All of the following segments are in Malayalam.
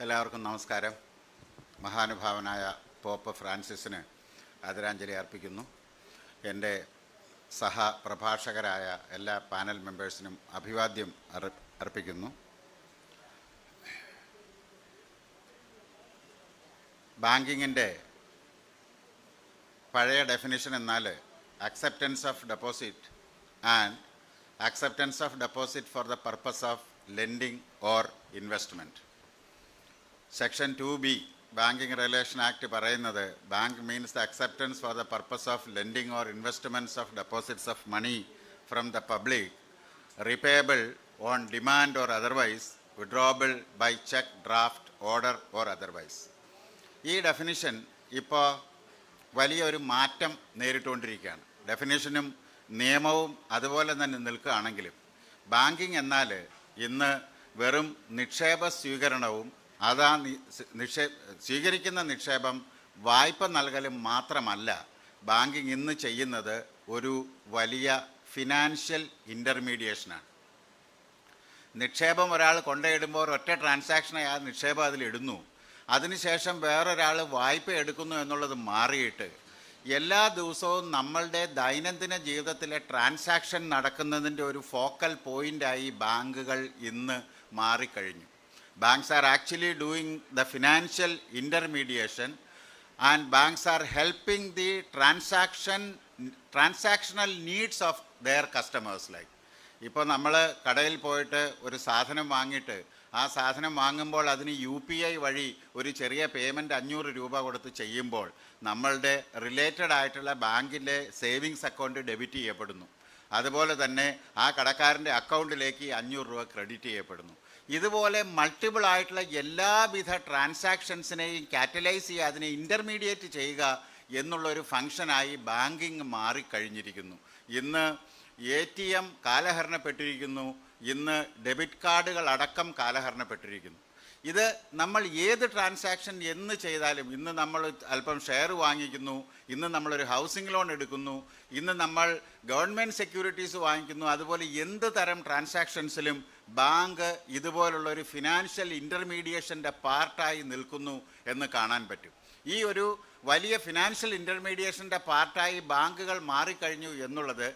എല്ലാവർക്കും നമസ്കാരം. മഹാനുഭാവനായ പോപ്പ് ഫ്രാൻസിസിന് ആദരാഞ്ജലി അർപ്പിക്കുന്നു. എൻ്റെ സഹപ്രഭാഷകരായ എല്ലാ പാനൽ മെമ്പേഴ്സിനും അഭിവാദ്യം അർപ്പിക്കുന്നു. ബാങ്കിങ്ങിൻ്റെ പഴയ ഡെഫിനിഷൻ എന്നാൽ acceptance of deposit and acceptance of deposit for the purpose of lending or investment. Section 2B Banking Relation Act പറയുന്നത് bank means the acceptance for the purpose of lending or investments of deposits of money from the public, repayable on demand or otherwise, withdrawable by check, draft, order or otherwise. ഈ ഡെഫിനിഷൻ ഇപ്പോൾ വലിയൊരു മാറ്റം നേരിട്ടുകൊണ്ടിരിക്കുകയാണ്. ഡെഫിനിഷനും നിയമവും അതുപോലെ തന്നെ നിൽക്കുകയാണെങ്കിലും ബാങ്കിങ് എന്നാൽ ഇന്ന് വെറും നിക്ഷേപ സ്വീകരണവും സ്വീകരിക്കുന്ന നിക്ഷേപം വായ്പ നൽകലും മാത്രമല്ല. ബാങ്കിങ് ഇന്ന് ചെയ്യുന്നത് ഒരു വലിയ ഫിനാൻഷ്യൽ ഇൻ്റർമീഡിയേഷനാണ്. നിക്ഷേപം ഒരാൾ കൊണ്ടുപോയിടുമ്പോൾ ഒറ്റ ട്രാൻസാക്ഷനായി ആ നിക്ഷേപം അതിലിടുന്നു. അതിനുശേഷം വേറൊരാൾ വായ്പ എടുക്കുന്നു എന്നുള്ളത് മാറിയിട്ട് എല്ലാ ദിവസവും നമ്മളുടെ ദൈനംദിന ജീവിതത്തിലെ ട്രാൻസാക്ഷൻ നടക്കുന്നതിൻ്റെ ഒരു ഫോക്കൽ പോയിൻ്റായി ബാങ്കുകൾ ഇന്ന് മാറിക്കഴിഞ്ഞു. Banks are actually doing the financial intermediation and banks are helping the transactional needs of their customers. Like ഇപ്പോൾ നമ്മൾ കടയിൽ പോയിട്ട് ഒരു സാധനം വാങ്ങിയിട്ട് ആ സാധനം വാങ്ങുമ്പോൾ അതിന് UPI വഴി ഒരു ചെറിയ പേയ്മെൻറ്റ് 500 രൂപ കൊടുത്ത് ചെയ്യുമ്പോൾ നമ്മളുടെ റിലേറ്റഡ് ആയിട്ടുള്ള ബാങ്കിൻ്റെ സേവിങ്സ് അക്കൗണ്ട് ഡെബിറ്റ് ചെയ്യപ്പെടുന്നു. അതുപോലെ തന്നെ ആ കടക്കാരൻ്റെ അക്കൗണ്ടിലേക്ക് 500 രൂപ ക്രെഡിറ്റ് ചെയ്യപ്പെടുന്നു. ഇതുപോലെ മൾട്ടിപ്പിൾ ആയിട്ടുള്ള എല്ലാവിധ ട്രാൻസാക്ഷൻസിനെയും കാറ്റലൈസ് ചെയ്യുക, അതിനെ ഇൻ്റർമീഡിയേറ്റ് ചെയ്യുക എന്നുള്ളൊരു ഫങ്ഷനായി ബാങ്കിങ് മാറിക്കഴിഞ്ഞിരിക്കുന്നു. ഇന്ന് ATM കാലഹരണപ്പെട്ടിരിക്കുന്നു. ഇന്ന് ഡെബിറ്റ് കാർഡുകൾ അടക്കം കാലഹരണപ്പെട്ടിരിക്കുന്നു. ഇത് നമ്മൾ ഏത് ട്രാൻസാക്ഷൻ എന്ന് ചെയ്താലും, ഇന്ന് നമ്മൾ അല്പം ഷെയർ വാങ്ങിക്കുന്നു, ഇന്ന് നമ്മളൊരു ഹൗസിംഗ് ലോൺ എടുക്കുന്നു, ഇന്ന് നമ്മൾ ഗവൺമെൻറ് സെക്യൂരിറ്റീസ് വാങ്ങിക്കുന്നു, അതുപോലെ എന്ത് തരം ട്രാൻസാക്ഷൻസിലും ബാങ്ക് ഇതുപോലുള്ളൊരു ഫിനാൻഷ്യൽ ഇൻ്റർമീഡിയേഷൻ്റെ പാർട്ടായി നിൽക്കുന്നു എന്ന് കാണാൻ പറ്റും. ഈ ഒരു വലിയ ഫിനാൻഷ്യൽ ഇൻ്റർമീഡിയേഷൻ്റെ പാർട്ടായി ബാങ്കുകൾ മാറിക്കഴിഞ്ഞു എന്നുള്ളത്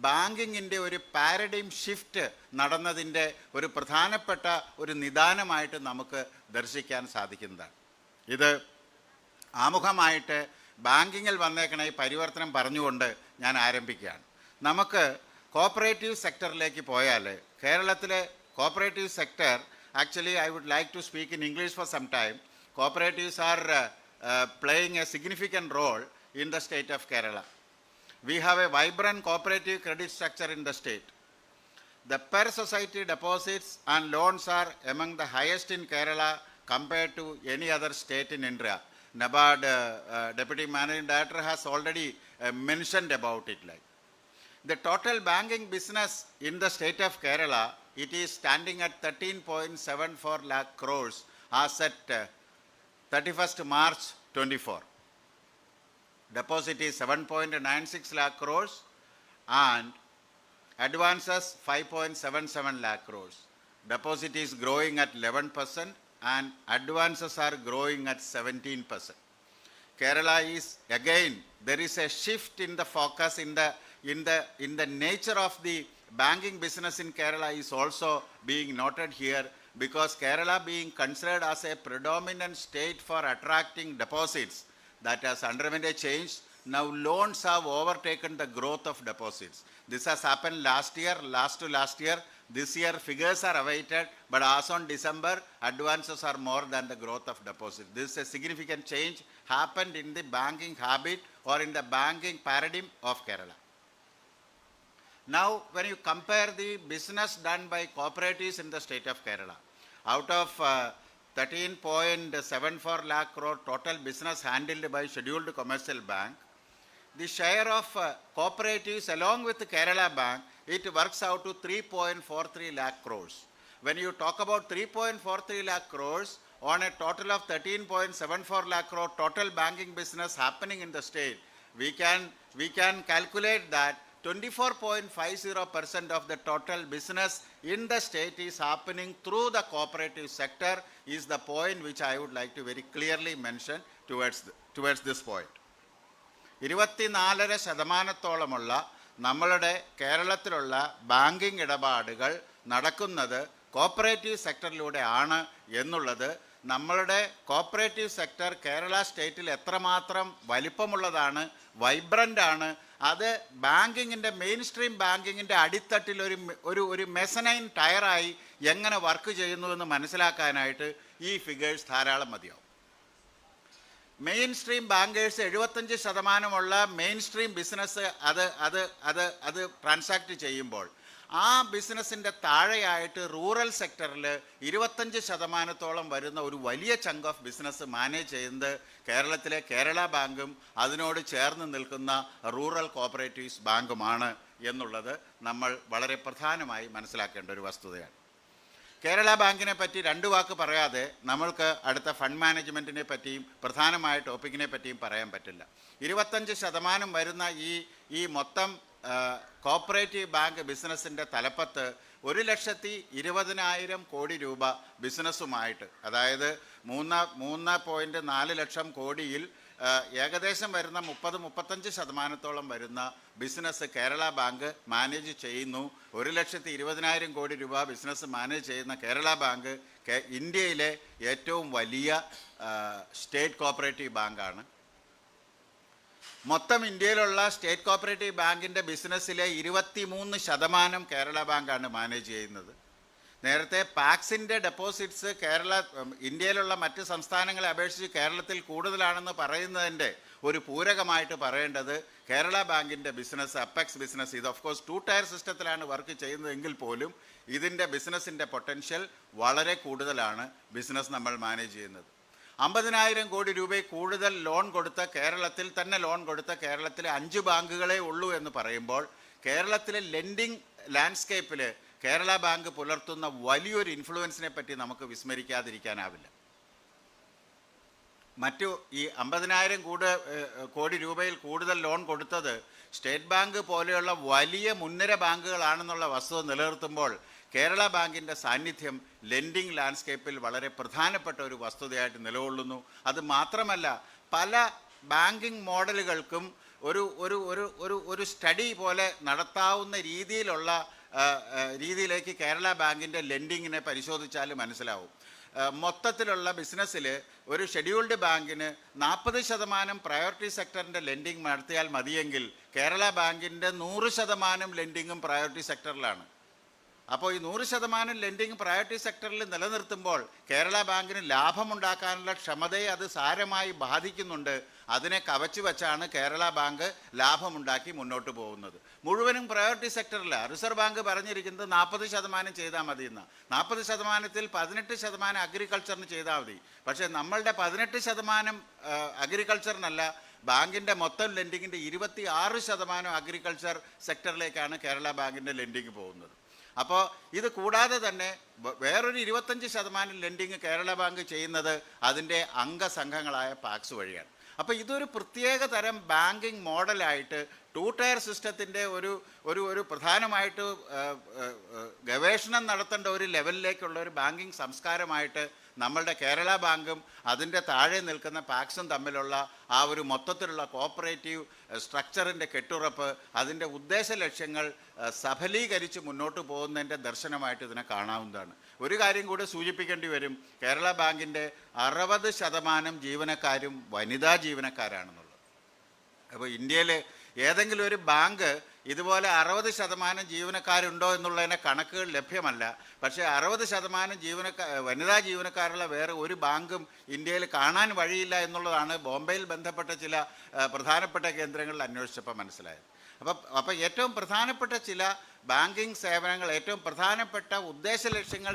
ബാങ്കിങ്ങിൻ്റെ ഒരു പാരഡൈം ഷിഫ്റ്റ് നടന്നതിൻ്റെ ഒരു പ്രധാനപ്പെട്ട ഒരു നിദാനമായിട്ട് നമുക്ക് ദർശിക്കാൻ സാധിക്കുന്നതാണ്. ഇത് ആമുഖമായിട്ട് ബാങ്കിങ്ങിൽ വന്നേക്കണ ഈ പരിവർത്തനം പറഞ്ഞുകൊണ്ട് ഞാൻ ആരംഭിക്കുകയാണ്. നമുക്ക് കോപ്പറേറ്റീവ് സെക്ടറിലേക്ക് പോയാൽ കേരളത്തിലെ cooperative sector, actually I would like to speak in English for some time. Cooperatives are playing a significant role in the state of Kerala. We have a vibrant cooperative credit structure in the state. The per society deposits and loans are among the highest in Kerala compared to any other state in India. NABARD Deputy Managing Director has already mentioned about it. Like the total banking business in the state of Kerala, it is standing at 13.74 lakh crores as at 31st March 24. Deposit is 7.96 lakh crores and advances 5.77 lakh crores. Deposit is growing at 11% and advances are growing at 17%. Kerala is, again, there is a shift in the focus in the nature of the banking business in Kerala is also being noted here, because Kerala being considered as a predominant state for attracting deposits, that has underwent a change. Now loans have overtaken the growth of deposits. This has happened last to last year. This year figures are awaited, but as on December, advances are more than the growth of deposits. This is a significant change happened in the banking habit or in the banking paradigm of Kerala. Now, when you compare the business done by cooperatives in the state of Kerala, out of 13.74 lakh crore total business handled by scheduled commercial bank, the share of cooperatives along with Kerala Bank, it works out to 3.43 lakh crores. When you talk about 3.43 lakh crores on a total of 13.74 lakh crore total banking business happening in the state, we can calculate that 24.50% of the total business in the state is happening through the cooperative sector is the point which I would like to very clearly mention towards this point. 24% നമ്മളുടെ കേരളത്തിലുള്ള ബാങ്കിങ് ഇടപാടുകൾ നടക്കുന്നത് കോപ്പറേറ്റീവ് സെക്ടറിലൂടെ ആണ് എന്നുള്ളത് നമ്മളുടെ കോപ്പറേറ്റീവ് സെക്ടർ കേരള സ്റ്റേറ്റിൽ എത്രമാത്രം വലിപ്പമുള്ളതാണ്, വൈബ്രൻ്റ് ആണ്, അത് ബാങ്കിങ്ങിൻ്റെ മെയിൻ സ്ട്രീം ബാങ്കിങ്ങിൻ്റെ അടിത്തട്ടിൽ ഒരു മെസനൈൻ ടയറായി എങ്ങനെ വർക്ക് ചെയ്യുന്നുവെന്ന് മനസ്സിലാക്കാനായിട്ട് ഈ ഫിഗേഴ്സ് ധാരാളം മതിയാവും. Main stream bankers 75% main stream business അത് ട്രാൻസാക്ട് ചെയ്യുമ്പോൾ ആ ബിസിനസ്സിൻ്റെ താഴെയായിട്ട് റൂറൽ സെക്ടറിൽ 25% വരുന്ന ഒരു വലിയ ചങ്ക് ഓഫ് ബിസിനസ് മാനേജ് ചെയ്യുന്നത് കേരളത്തിലെ കേരള ബാങ്കും അതിനോട് ചേർന്ന് നിൽക്കുന്ന റൂറൽ കോപ്പറേറ്റീവ്സ് ബാങ്കുമാണ് എന്നുള്ളത് നമ്മൾ വളരെ പ്രധാനമായി മനസ്സിലാക്കേണ്ട ഒരു വസ്തുതയാണ്. കേരള ബാങ്കിനെ പറ്റി രണ്ട് വാക്ക് പറയാതെ നമ്മൾക്ക് അടുത്ത ഫണ്ട് മാനേജ്മെൻറ്റിനെ പറ്റിയും പ്രധാനമായ ടോപ്പിക്കിനെ പറ്റിയും പറയാൻ പറ്റില്ല. 25% വരുന്ന ഈ മൊത്തം കോപ്പറേറ്റീവ് ബാങ്ക് ബിസിനസ്സിൻ്റെ തലപ്പത്ത് 1,20,000 കോടി രൂപ ബിസിനസ്സുമായിട്ട്, അതായത് 3.4 ലക്ഷം കോടിയിൽ ഏകദേശം വരുന്ന 30-35% വരുന്ന ബിസിനസ് കേരള ബാങ്ക് മാനേജ് ചെയ്യുന്നു. 1,20,000 കോടി രൂപ ബിസിനസ് മാനേജ് ചെയ്യുന്ന കേരള ബാങ്ക് ഇന്ത്യയിലെ ഏറ്റവും വലിയ സ്റ്റേറ്റ് കോപ്പറേറ്റീവ് ബാങ്കാണ്. മൊത്തം ഇന്ത്യയിലുള്ള സ്റ്റേറ്റ് കോപ്പറേറ്റീവ് ബാങ്കിൻ്റെ ബിസിനസ്സിലെ 23% കേരള ബാങ്കാണ് മാനേജ് ചെയ്യുന്നത്. നേരത്തെ പാക്സിൻ്റെ ഡെപ്പോസിറ്റ്സ് ഇന്ത്യയിലുള്ള മറ്റ് സംസ്ഥാനങ്ങളെ അപേക്ഷിച്ച് കേരളത്തിൽ കൂടുതലാണെന്ന് പറയുന്നതിൻ്റെ ഒരു പൂരകമായിട്ട് പറയേണ്ടത് കേരള ബാങ്കിൻ്റെ ബിസിനസ്, അപ്പെക്സ് ബിസിനസ്, ഇത് ഓഫ് കോഴ്സ് 2 ടയർ സിസ്റ്റത്തിലാണ് വർക്ക് ചെയ്യുന്നതെങ്കിൽ പോലും ഇതിൻ്റെ ബിസിനസ്സിൻ്റെ പൊട്ടൻഷ്യൽ വളരെ കൂടുതലാണ്. ബിസിനസ് നമ്മൾ മാനേജ് ചെയ്യുന്നത് 50,000 കോടി രൂപയിൽ കൂടുതൽ ലോൺ കൊടുത്ത കേരളത്തിലെ 5 ബാങ്കുകളേ ഉള്ളൂ എന്ന് പറയുമ്പോൾ കേരളത്തിലെ ലെൻഡിങ് ലാൻഡ്സ്കേപ്പിൽ കേരള ബാങ്ക് പുലർത്തുന്ന വലിയൊരു ഇൻഫ്ലുവൻസിനെ പറ്റി നമുക്ക് വിസ്മരിക്കാതിരിക്കാനാവില്ല. മറ്റു ഈ 50,000 കോടി രൂപയിൽ കൂടുതൽ ലോൺ കൊടുത്തത് സ്റ്റേറ്റ് ബാങ്ക് പോലെയുള്ള വലിയ മുൻനിര ബാങ്കുകളാണെന്നുള്ള വസ്തുത നിലനിർത്തുമ്പോൾ കേരള ബാങ്കിൻ്റെ സാന്നിധ്യം ലെൻഡിങ് ലാൻഡ്സ്കേപ്പിൽ വളരെ പ്രധാനപ്പെട്ട ഒരു വസ്തുതയായിട്ട് നിലകൊള്ളുന്നു. അത് മാത്രമല്ല, പല ബാങ്കിങ് മോഡലുകൾക്കും ഒരു സ്റ്റഡി പോലെ നടത്താവുന്ന രീതിയിലേക്ക് കേരള ബാങ്കിൻ്റെ ലെൻഡിങ്ങിനെ പരിശോധിച്ചാൽ മനസ്സിലാവും. മൊത്തത്തിലുള്ള ബിസിനസ്സിൽ ഒരു ഷെഡ്യൂൾഡ് ബാങ്കിന് 40% പ്രയോറിറ്റി സെക്ടറിൻ്റെ ലെൻഡിങ് നടത്തിയാൽ മതിയെങ്കിൽ കേരള ബാങ്കിൻ്റെ 100% ലെൻഡിങ്ങും പ്രയോറിറ്റി സെക്ടറിലാണ്. അപ്പോൾ ഈ 100% ലെൻഡിങ് പ്രയോറിറ്റി സെക്ടറിൽ നിലനിർത്തുമ്പോൾ കേരള ബാങ്കിന് ലാഭമുണ്ടാക്കാനുള്ള ക്ഷമതയെ അത് സാരമായി ബാധിക്കുന്നുണ്ട്. അതിനെ കവച്ചു വച്ചാണ് കേരള ബാങ്ക് ലാഭമുണ്ടാക്കി മുന്നോട്ട് പോകുന്നത്. മുഴുവനും പ്രയോറിറ്റി സെക്ടറിലാണ്. റിസർവ് ബാങ്ക് പറഞ്ഞിരിക്കുന്നത് 40% ചെയ്താൽ മതി എന്ന. 40%-ൽ 18% അഗ്രികൾച്ചറിന് ചെയ്താൽ മതി. പക്ഷേ നമ്മളുടെ 18% അഗ്രികൾച്ചറിനല്ല, ബാങ്കിൻ്റെ മൊത്തം ലെൻഡിങ്ങിൻ്റെ 26% അഗ്രികൾച്ചർ സെക്ടറിലേക്കാണ് കേരള ബാങ്കിൻ്റെ ലെൻഡിങ് പോകുന്നത്. അപ്പോൾ ഇത് കൂടാതെ തന്നെ വേറൊരു 25% ലെൻഡിങ് കേരള ബാങ്ക് ചെയ്യുന്നത് അതിൻ്റെ അംഗസംഘങ്ങളായ പാക്സ് വഴിയാണ്. അപ്പോൾ ഇതൊരു പ്രത്യേക തരം ബാങ്കിങ് മോഡലായിട്ട് 2 ടയർ സിസ്റ്റത്തിൻ്റെ ഒരു പ്രധാനമായിട്ട് ഗവേഷണം നടത്തേണ്ട ഒരു ലെവലിലേക്കുള്ള ഒരു ബാങ്കിങ് സംസ്കാരമായിട്ട് നമ്മളുടെ കേരള ബാങ്കും അതിൻ്റെ താഴെ നിൽക്കുന്ന പാക്സും തമ്മിലുള്ള ആ ഒരു മൊത്തത്തിലുള്ള കോപ്പറേറ്റീവ് സ്ട്രക്ചറിൻ്റെ കെട്ടുറപ്പ്, അതിൻ്റെ ഉദ്ദേശ ലക്ഷ്യങ്ങൾ സഫലീകരിച്ച് മുന്നോട്ട് പോകുന്നതിൻ്റെ ദർശനമായിട്ട് ഇതിനെ കാണാവുന്നതാണ്. ഒരു കാര്യം കൂടി സൂചിപ്പിക്കേണ്ടി വരും, കേരള ബാങ്കിൻ്റെ 60% ജീവനക്കാരും വനിതാ ജീവനക്കാരാണെന്നുള്ളത്. അപ്പോൾ ഇന്ത്യയിൽ ഏതെങ്കിലും ഒരു ബാങ്ക് ഇതുപോലെ 60% ജീവനക്കാരുണ്ടോ എന്നുള്ളതിൻ്റെ കണക്കുകൾ ലഭ്യമല്ല. പക്ഷേ 60% വനിതാ ജീവനക്കാരുള്ള വേറെ ഒരു ബാങ്കും ഇന്ത്യയിൽ കാണാൻ വഴിയില്ല എന്നുള്ളതാണ് ബോംബെയിൽ ബന്ധപ്പെട്ട ചില പ്രധാനപ്പെട്ട കേന്ദ്രങ്ങളിൽ അന്വേഷിച്ചപ്പോൾ മനസ്സിലായത്. അപ്പോൾ ഏറ്റവും പ്രധാനപ്പെട്ട ചില ബാങ്കിങ് സേവനങ്ങൾ, ഏറ്റവും പ്രധാനപ്പെട്ട ഉദ്ദേശ ലക്ഷ്യങ്ങൾ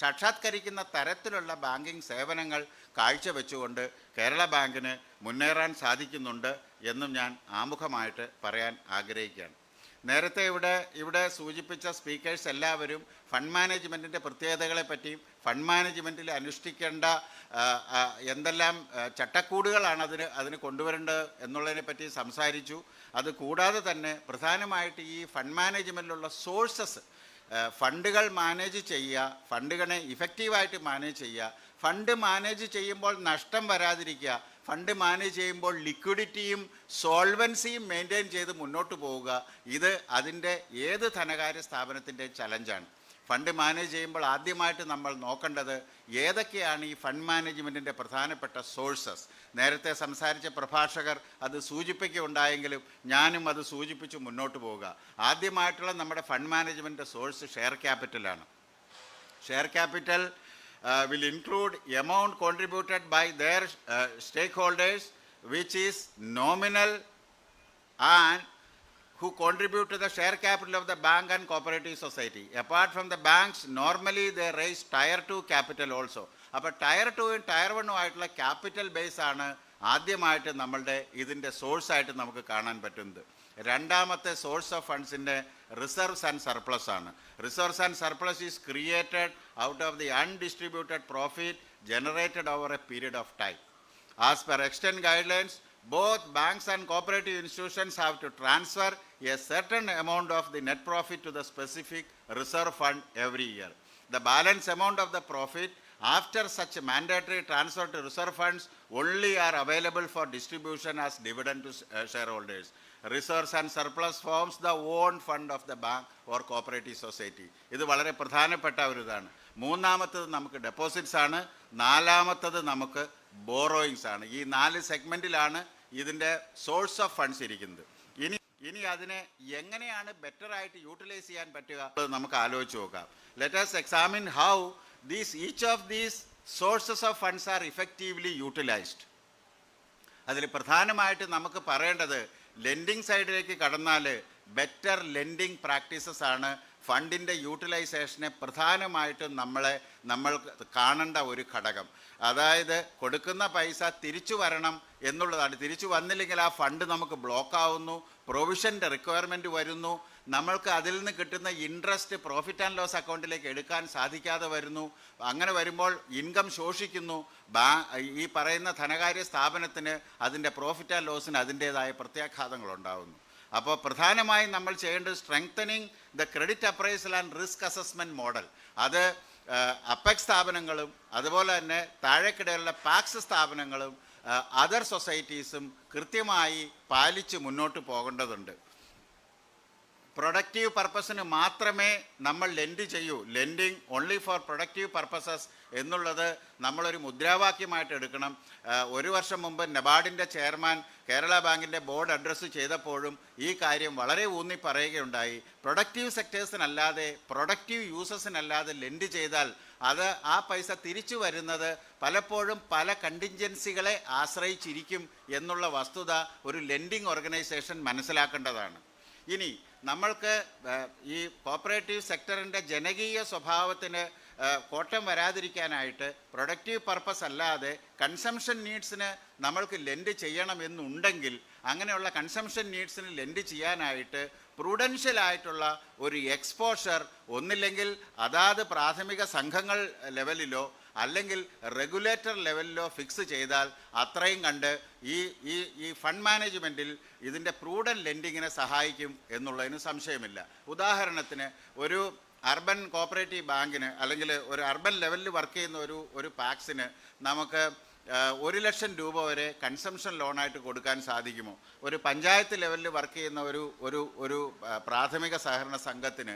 സാക്ഷാത്കരിക്കുന്ന തരത്തിലുള്ള ബാങ്കിങ് സേവനങ്ങൾ കാഴ്ചവെച്ചുകൊണ്ട് കേരള ബാങ്കിന് മുന്നേറാൻ സാധിക്കുന്നുണ്ട് എന്നും ഞാൻ ആമുഖമായിട്ട് പറയാൻ ആഗ്രഹിക്കുകയാണ്. നേരത്തെ ഇവിടെ സൂചിപ്പിച്ച സ്പീക്കേഴ്സ് എല്ലാവരും ഫണ്ട് മാനേജ്മെൻറ്റിൻ്റെ പ്രത്യേകതകളെപ്പറ്റിയും ഫണ്ട് മാനേജ്മെൻറ്റിൽ അനുഷ്ഠിക്കേണ്ട എന്തെല്ലാം ചട്ടക്കൂടുകളാണ് അതിന് കൊണ്ടുവരേണ്ടത് എന്നുള്ളതിനെപ്പറ്റി സംസാരിച്ചു. അത് കൂടാതെ തന്നെ പ്രധാനമായിട്ട് ഈ ഫണ്ട് മാനേജ്മെൻറ്റിലുള്ള സോഴ്സസ്, ഫണ്ടുകൾ മാനേജ് ചെയ്യുക, ഫണ്ടുകളെ ഇഫക്റ്റീവായിട്ട് മാനേജ് ചെയ്യുക, ഫണ്ട് മാനേജ് ചെയ്യുമ്പോൾ നഷ്ടം വരാതിരിക്കുക, ഫണ്ട് മാനേജ് ചെയ്യുമ്പോൾ ലിക്വിഡിറ്റിയും സോൾവൻസിയും മെയിൻറ്റെയിൻ ചെയ്ത് മുന്നോട്ട് പോവുക, ഇത് അതിൻ്റെ ഏത് ധനകാര്യ സ്ഥാപനത്തിൻ്റെ ചലഞ്ചാണ്. ഫണ്ട് മാനേജ് ചെയ്യുമ്പോൾ ആദ്യമായിട്ട് നമ്മൾ നോക്കേണ്ടത് ഏതൊക്കെയാണ് ഈ ഫണ്ട് മാനേജ്മെൻറ്റിൻ്റെ പ്രധാനപ്പെട്ട സോഴ്സസ്. നേരത്തെ സംസാരിച്ച പ്രഭാഷകർ അത് സൂചിപ്പിക്കുകയുണ്ടായെങ്കിലും ഞാനും അത് സൂചിപ്പിച്ച് മുന്നോട്ട് പോവുക. ആദ്യമായിട്ടുള്ള നമ്മുടെ ഫണ്ട് മാനേജ്മെൻറ്റിൻ്റെ സോഴ്സ് ഷെയർ ക്യാപിറ്റലാണ്. Share capital will include amount contributed by their stakeholders, which is nominal and who contribute to the share capital of the bank and cooperative society. Apart from the banks, normally they raise tier 2 capital also. അപ്പോൾ ടയർ 2 ടയർ 1 ആയിട്ടുള്ള ക്യാപിറ്റൽ ബേസ് ആണ് ആദ്യമായിട്ട് നമ്മളുടെ ഇതിൻ്റെ സോഴ്സായിട്ട് നമുക്ക് കാണാൻ പറ്റുന്നത്. രണ്ടാമത്തെ സോഴ്സ് ഓഫ് ഫണ്ട്സിൻ്റെ റിസർവ്സ് ആൻഡ് സർപ്ലസ് ആണ്. Reserves and surplus is created out of the undistributed profit generated over a period of time. As per extant guidelines, both banks and cooperative institutions have to transfer a certain amount of the net profit to the specific reserve fund every year. The balance amount of the profit after such mandatory transfer to reserve funds only are available for distribution as dividend to shareholders. Reserves and surplus forms the own fund of the bank or cooperative society. ഇത് വളരെ പ്രധാനപ്പെട്ട ഒരു ഇതാണ്. മൂന്നാമത്തത് നമുക്ക് ഡെപ്പോസിറ്റ്സ് ആണ്. നാലാമത്തത് നമുക്ക് ബോറോയിങ്സ് ആണ്. ഈ 4 സെഗ്മെൻറ്റിലാണ് ഇതിൻ്റെ സോഴ്സ് ഓഫ് ഫണ്ട്സ് ഇരിക്കുന്നത്. ഇനി അതിനെ എങ്ങനെയാണ് ബെറ്ററായിട്ട് യൂട്ടിലൈസ് ചെയ്യാൻ പറ്റുക നമുക്ക് ആലോചിച്ച് നോക്കാം. Let us examine how each of these sources of funds are effectively utilized. അതിൽ പ്രധാനമായിട്ട് നമുക്ക് പറയേണ്ടത് ലെൻഡിങ് സൈഡിലേക്ക് കടന്നാൽ ബെറ്റർ ലെൻഡിങ് പ്രാക്ടീസസ് ആണ് ഫണ്ടിൻ്റെ യൂട്ടിലൈസേഷനെ പ്രധാനമായിട്ടും നമ്മൾ കാണേണ്ട ഒരു ഘടകം. അതായത് കൊടുക്കുന്ന പൈസ തിരിച്ചു വരണം എന്നുള്ളതാണ്. തിരിച്ചു വന്നില്ലെങ്കിൽ ആ ഫണ്ട് നമുക്ക് ബ്ലോക്ക് ആവുന്നു, പ്രൊവിഷൻ്റെ റിക്വയർമെൻറ്റ് വരുന്നു, നമ്മൾക്ക് അതിൽ നിന്ന് കിട്ടുന്ന ഇൻട്രസ്റ്റ് പ്രോഫിറ്റ് ആൻഡ് ലോസ് അക്കൗണ്ടിലേക്ക് എടുക്കാൻ സാധിക്കാതെ വരുന്നു. അങ്ങനെ വരുമ്പോൾ ഇൻകം ശോഷിക്കുന്നു. ഈ പറയുന്ന ധനകാര്യ സ്ഥാപനത്തിന് അതിൻ്റെ പ്രോഫിറ്റ് ആൻഡ് ലോസിന് അതിൻ്റേതായ പ്രത്യാഘാതങ്ങളുണ്ടാകുന്നു. അപ്പോൾ പ്രധാനമായും നമ്മൾ ചെയ്യേണ്ടത് strengthening the credit appraisal and risk assessment model. അത് അപ്പെക്സ് സ്ഥാപനങ്ങളും അതുപോലെ തന്നെ താഴെക്കിടയിലുള്ള പാക്സ് സ്ഥാപനങ്ങളും അതർ സൊസൈറ്റീസും കൃത്യമായി പാലിച്ച് മുന്നോട്ട് പോകേണ്ടതുണ്ട്. പ്രൊഡക്റ്റീവ് പർപ്പസിന് മാത്രമേ നമ്മൾ ലെൻഡ് ചെയ്യൂ, lending only for productive purposes എന്നുള്ളത് നമ്മളൊരു മുദ്രാവാക്യമായിട്ട് എടുക്കണം. ഒരു വർഷം മുമ്പ് നബാർഡിൻ്റെ ചെയർമാൻ കേരള ബാങ്കിൻ്റെ ബോർഡ് അഡ്രസ്സ് ചെയ്തപ്പോഴും ഈ കാര്യം വളരെ ഊന്നി പറയുകയുണ്ടായി. പ്രൊഡക്റ്റീവ് സെക്ടേഴ്സിനല്ലാതെ പ്രൊഡക്റ്റീവ് യൂസസിനല്ലാതെ ലെൻഡ് ചെയ്താൽ അത് ആ പൈസ തിരിച്ചു വരുന്നത് പലപ്പോഴും പല കണ്ടിൻജൻസികളെ ആശ്രയിച്ചിരിക്കും എന്നുള്ള വസ്തുത ഒരു ലെൻഡിങ് ഓർഗനൈസേഷൻ മനസ്സിലാക്കേണ്ടതാണ്. ഇനി നമ്മൾക്ക് ഈ കോപ്പറേറ്റീവ് സെക്ടറിൻ്റെ ജനകീയ സ്വഭാവത്തിന് കോട്ടം വരാതിരിക്കാനായിട്ട് പ്രൊഡക്റ്റീവ് പർപ്പസ് അല്ലാതെ കൺസംഷൻ നീഡ്സിന് നമ്മൾക്ക് ലെൻഡ് ചെയ്യണമെന്നുണ്ടെങ്കിൽ അങ്ങനെയുള്ള കൺസംഷൻ നീഡ്സിന് ലെൻഡ് ചെയ്യാനായിട്ട് പ്രൂഡൻഷ്യലായിട്ടുള്ള ഒരു എക്സ്പോഷർ ഒന്നില്ലെങ്കിൽ അതാത് പ്രാഥമിക സംഘങ്ങൾ ലെവലിലോ അല്ലെങ്കിൽ റെഗുലേറ്റർ ലെവലിലോ ഫിക്സ് ചെയ്താൽ അത്രയും കണ്ട് ഈ ഫണ്ട് മാനേജ്മെൻറ്റിൽ ഇതിൻ്റെ പ്രൂഡൻ ലെൻഡിങ്ങിനെ സഹായിക്കും എന്നുള്ളതിന് സംശയമില്ല. ഉദാഹരണത്തിന് ഒരു അർബൻ കോപ്പറേറ്റീവ് ബാങ്കിന് അല്ലെങ്കിൽ ഒരു അർബൻ ലെവലിൽ വർക്ക് ചെയ്യുന്ന ഒരു പാക്സിന് നമുക്ക് 1 ലക്ഷം രൂപ വരെ കൺസംഷൻ ലോണായിട്ട് കൊടുക്കാൻ സാധിക്കുമോ? ഒരു പഞ്ചായത്ത് ലെവലിൽ വർക്ക് ചെയ്യുന്ന ഒരു പ്രാഥമിക സഹകരണ സംഘത്തിന്